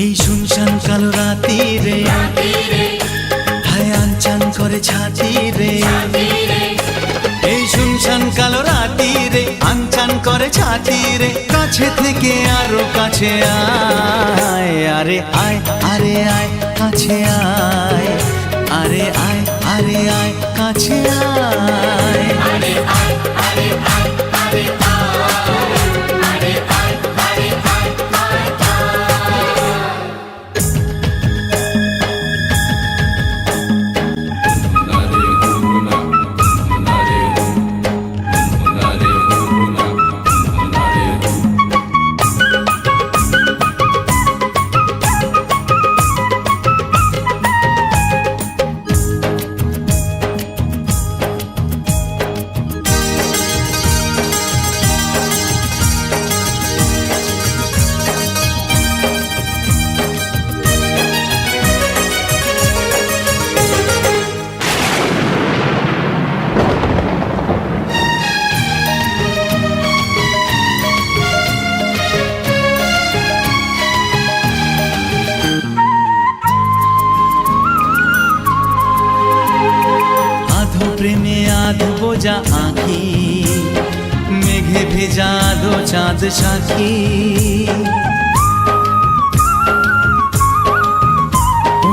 এই শুনশান কালো রাতি রে হায় আনচান করে ছাতি রে। এই শুনশান কালো রাতি রে আনচান করে ছাতি রে। কাছে থেকে আরো কাছে আয়, আরে আয় আরে আয় কাছে আয়, আরে আয় আরে আয় কাছে আয়, আরে আয় আরে আয় আরে আয়, আরে আয় আরে আয় প্রেমে আধ বোঝা আঁখি মেঘে ভেজা দো চাঁদ সাক্ষী। ও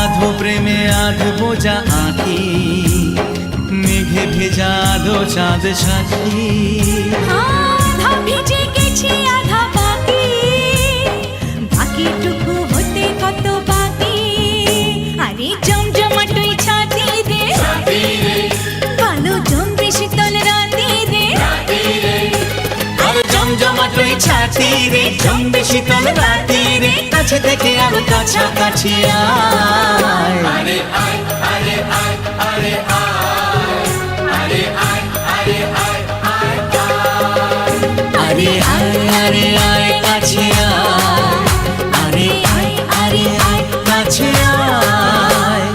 আধো প্রেমে আধ বোঝা আঁখি মেঘে ভেজা দো চাঁদ সাক্ষী। আধা ভিজে গেছি আধা বাকি, বাকিটুকু হতে কত বাকি। আরে জমজমাটই ছাতি রে, কালো জমবে শীতল রাতি রে। আরে জমজমাটই ছাতি রে জমবে শীতল রাতি রে। কাছে থেকে আরো কাছাকাছি আয়, আরে আয় আরে আয় আরে আয়, আরে আয় আরে আয় আরে আয় আরে আয় কাছে আয়, আরে আয় আরে আয় কাছে আয়।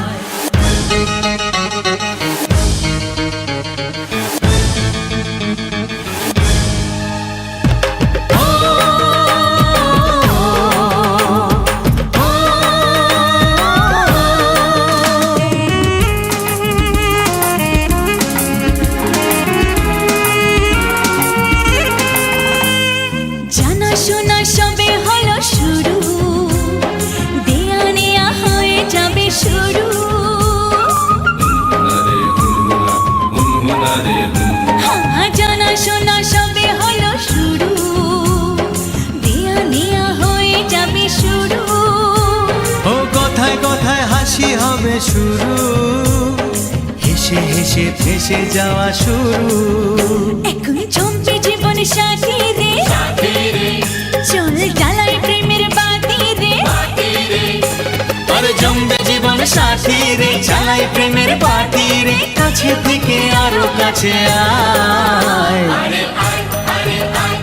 শোনা সবে হলো শুরু, দেয়া নেয়া হয়ে যাবে শুরু। হ্যাঁ জানা শোনা সবে হলো শুরু, দেয়া নেয়া হয়ে যাবে শুরু। ও কথায় কথায় হাসি হবে শুরু, হেসে হেসে ফেসে যাওয়া শুরু। এখন জমবে জীবন সাথী রে, চল জ্বালাই প্রেমের বাতি রে। আরে জমবে জীবন সাথী রে জ্বালাই প্রেমের বাতি রে। কাছে থেকে আরো কাছে আয়, আরে আয় আরে আয়